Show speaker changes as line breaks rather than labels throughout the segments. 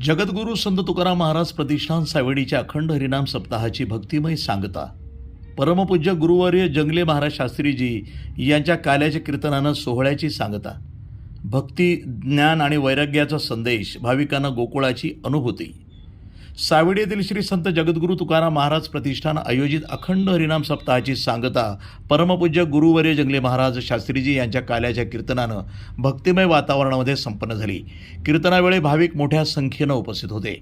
जगद्गुरू संत तुकाराम महाराज प्रतिष्ठान सावेडीच्या अखंड हरिनाम सप्ताहाची भक्तिमय सांगता परमपूज्य गुरुवर्य जंगले महाराज शास्त्रीजी यांच्या काल्याच्या कीर्तनानं सोहळ्याची सांगता भक्ती ज्ञान आणि वैराग्याचा संदेश भाविकांना गोकुळाची अनुभूती सावेडी येथील श्री संत जगद्गुरू तुकाराम महाराज प्रतिष्ठान आयोजित अखंड हरिनाम सप्ताहाची सांगता परमपूज्य गुरुवर्य जंगले महाराज शास्त्रीजी यांच्या काल्याच्या कीर्तनानं भक्तिमय वातावरणामध्ये संपन्न झाली। कीर्तनावेळी भाविक मोठ्या संख्येनं उपस्थित होते।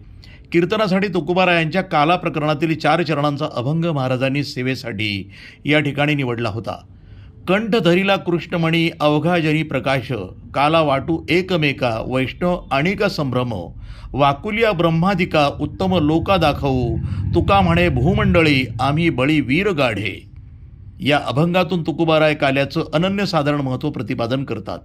कीर्तनासाठी तुकोबारायांच्या काला प्रकरणातील 4 चरणांचा अभंग महाराजांनी सेवेसाठी या ठिकाणी निवडला होता। कंठ धरिला कृष्णमणी अवघा जनी प्रकाश काला वाटू एकमेका वैष्णव अणिका संभ्रम वाकुलिया ब्रह्मादिका उत्तम लोका दाखवू तुका म्हणे भूमंडळी आम्ही बळी वीर गाढे। या अभंगातून तुकोबाराय काल्याचं अनन्यसाधारण महत्त्व प्रतिपादन करतात।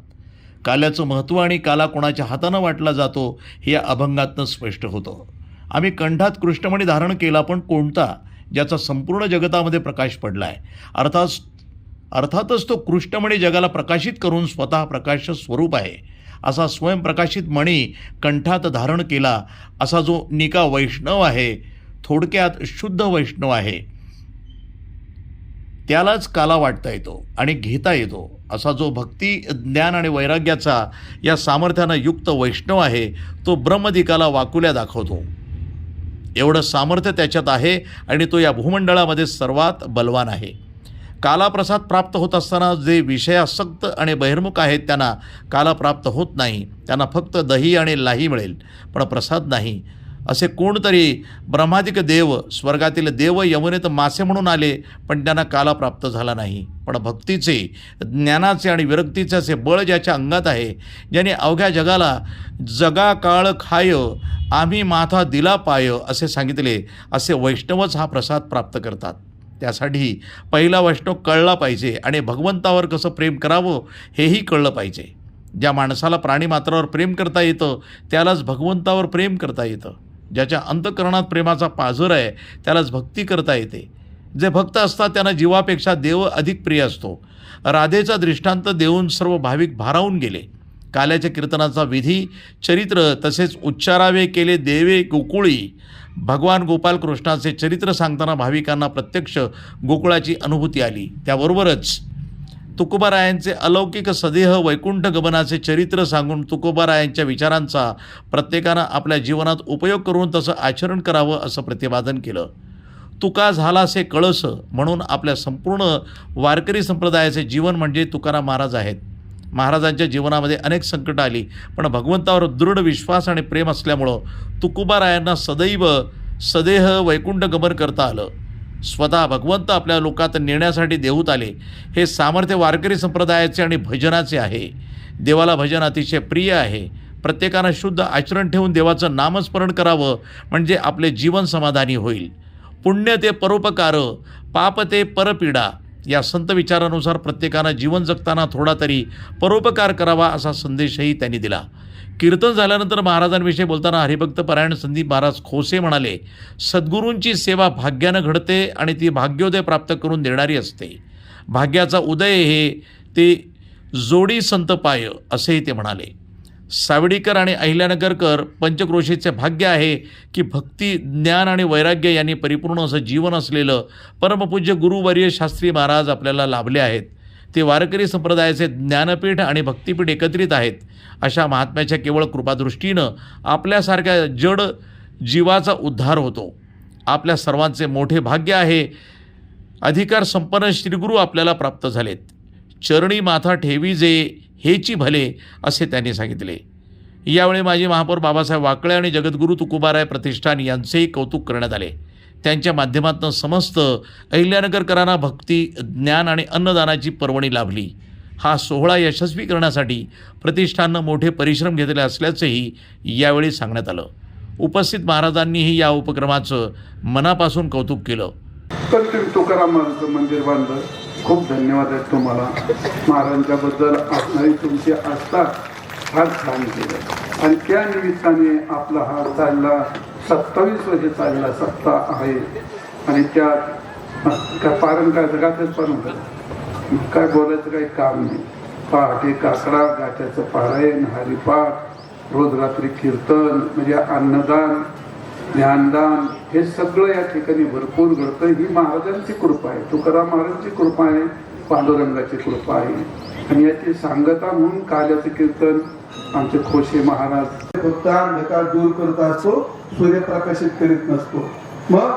काल्याचं महत्त्व आणि काला कोणाच्या हातानं वाटला जातो हे या अभंगातनं स्पष्ट होतं। आम्ही कंठात कृष्णमणी धारण केला, पण कोणता, ज्याचा संपूर्ण जगतामध्ये प्रकाश पडलाय। अर्थातच तो कृष्णमणी जगाला प्रकाशित करून स्वतः प्रकाश स्वरूप आहे। असा स्वयंप्रकाशित मणी कंठात धारण केला असा जो निका वैष्णव आहे, थोडक्यात शुद्ध वैष्णव आहे, त्यालाच काला वाटता येतो आणि घेता येतो। असा जो भक्ती ज्ञान आणि वैराग्याचा या सामर्थ्यानं युक्त वैष्णव आहे, तो ब्रह्मदिकाला वाकुल्या दाखवतो। एवढं सामर्थ्य त्याच्यात आहे आणि तो या भूमंडळामध्ये सर्वात बलवान आहे। कालाप्रसाद प्राप्त होत असताना जे विषयासक्त आणि बहिर्मुख आहेत त्यांना काला प्राप्त होत नाही। त्यांना फक्त दही आणि लाही मिळेल, पण प्रसाद नाही। असे कोणतरी ब्रह्मादिक देव, स्वर्गातील देव यमुनेत मासे म्हणून आले, पण त्यांना काला प्राप्त झाला नाही। पण भक्तीचे, ज्ञानाचे आणि विरक्तीचे असे बळ ज्याच्या अंगात आहे, ज्याने अवघ्या जगाला जगा काळ खाय आम्ही माथा दिला पाय असे सांगितले, असे वैष्णवच हा प्रसाद प्राप्त करतात। त्यासाठी पहिला वैष्णव कळला पाहिजे आणि भगवंतावर कसं प्रेम करावं हेही कळलं पाहिजे। ज्या माणसाला प्राणीमात्रावर प्रेम करता येतं त्यालाच भगवंतावर प्रेम करता येतं। ज्याच्या अंतःकरणात प्रेमाचा पाझर आहे त्यालाच भक्ती करता येते। जे भक्त असतात त्यांना जीवापेक्षा देव अधिक प्रिय असतो। राधेचा दृष्टांत देऊन सर्व भाविक भारावून गेले। काल्याच्या कीर्तनाचा विधी, चरित्र तसेच उच्चारावे केले देवे गोकुळी भगवान गोपाल कृष्णाचे चरित्र सांगताना भाविकांना प्रत्यक्ष गोकुळाची अनुभूती आली। त्याबरोबरच तुकोबारायांचे अलौकिक सदेह वैकुंठ गमनाचे चरित्र सांगून तुकोबारायांच्या विचारांचा प्रत्येकानं आपल्या जीवनात उपयोग करून तसं आचरण करावं असं प्रतिपादन केलं। तुका झालासे कळस म्हणून आपल्या संपूर्ण वारकरी संप्रदायाचे जीवन म्हणजे तुकाराम महाराज आहेत। महाराजांच्या जीवनामध्ये अनेक संकट आली, पण भगवंतावर दृढ विश्वास आणि प्रेम असल्यामुळं तुकोबारायांना सदेह वैकुंठ गमन करता आलं। स्वतः भगवंत आपल्या लोकात नेण्यासाठी देऊत आले। हे सामर्थ्य वारकरी संप्रदायाचे आणि भजनाचे आहे। देवाला भजन अतिशय प्रिय आहे। प्रत्येकानं शुद्ध आचरण ठेवून देवाचं नामस्मरण करावं, म्हणजे आपले जीवन समाधानी होईल। पुण्य ते परोपकार, पाप ते परपीडा या संत विचारानुसार प्रत्येकानं जीवन जगताना थोडा तरी परोपकार करावा असा संदेशही त्यांनी दिला। कीर्तन झाल्यानंतर महाराजांविषयी बोलताना हरिभक्त परायण संदीप महाराज खोसे म्हणाले, सद्गुरूंची सेवा भाग्यानं घडते आणि ती भाग्योदय प्राप्त करून देणारी असते। भाग्याचा उदय हे ते जोडी संत पाय असेही ते म्हणाले। सावडीकर आणि अहिल्यानगरकर पंचक्रोशीचे भाग्य आहे की भक्ती ज्ञान आणि वैराग्य यांनी परिपूर्ण असं जीवन असलेलं परमपूज्य गुरुवर्य शास्त्री महाराज आपल्याला लाभले आहेत। ते वारकरी संप्रदायाचे ज्ञानपीठ आणि भक्तिपीठ एकत्रित आहेत। अशा महात्म्याच्या केवळ कृपादृष्टीनं आपल्यासारख्या जड जीवाचा उद्धार होतो। आपल्या सर्वांचे मोठे भाग्य आहे। अधिकार संपन्न श्रीगुरू आपल्याला प्राप्त झालेत। चरणी माथा ठेवी जे हेची भले असे त्यांनी सांगितले। यावेळी माजी महापौर बाबासाहेब वाकळे आणि जगद्गुरू तुकोबाराय प्रतिष्ठान यांचेही कौतुक करण्यात आले। त्यांच्या माध्यमातून समस्त अहिल्यानगरकरांना भक्ती, ज्ञान आणि अन्नदानाची पर्वणी लाभली। हा सोहळा यशस्वी करण्यासाठी प्रतिष्ठाननं मोठे परिश्रम घेतले असल्याचंही यावेळी सांगण्यात आलं। उपस्थित महाराजांनीही या उपक्रमाचं मनापासून कौतुक केलं।
तुकाराम महाराजांचं मंदिर बांधलं, खूप धन्यवाद आहेत तुम्हाला। महाराजांच्याबद्दल असणारी तुमची आस्था फार छान केलं आणि त्या निमित्ताने आपला हा चालला 27 वर्ष चालला सप्ताह आहे आणि त्या पारंपरिक जगातच पण होतं, काय बोलायचं काही काम नाही। पहाटे काकडा, गाठ्याचं पारायण, हरिपाठ रोज रात्री कीर्तन म्हणजे अन्नदान, ज्ञानदान हे सगळं या ठिकाणी भरपूर घडतं. ही महाराजांची कृपा आहे, तुकाराम महाराजांची कृपा आहे, पांडुरंगाची कृपा आहे. आणि याची सांगता म्हणून काल्याचं कीर्तन आमचे खोशे महाराज
फक्त अंधकार दूर करत असतो, सूर्य प्रकाशित करीत नसतो. मग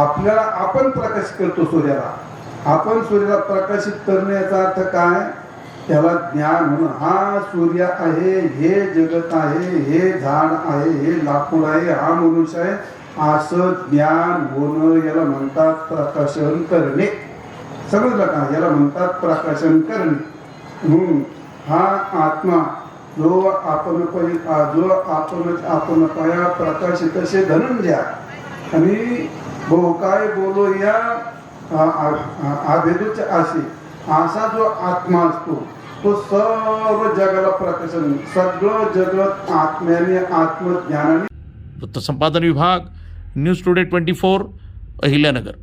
आपल्याला आपण प्रकाशित करतो सूर्याला. आपण सूर्याला प्रकाशित करण्याचा अर्थ काय? त्याला ज्ञान होणं. हा सूर्य आहे, हे जगत आहे, हे झाड आहे, हे लाकूड आहे, हा मनुष्य आहे, असं ज्ञान होणं याला म्हणतात प्रकाशन करणे. समजलं का? याला म्हणतात प्रकाशन करणे. हा आत्मा जो आपण पाया प्रकाशित असे धनंजय आणि काय बोलो या आभेदूचे असे असा जो आत्मा असतो तो सर्व जगाला प्रकाशन, सगळं जगत आत्म्याने आत्मज्ञानाने.
वृत्तसंपादन विभाग, न्यूज टुडे 24, अहिल्यानगर.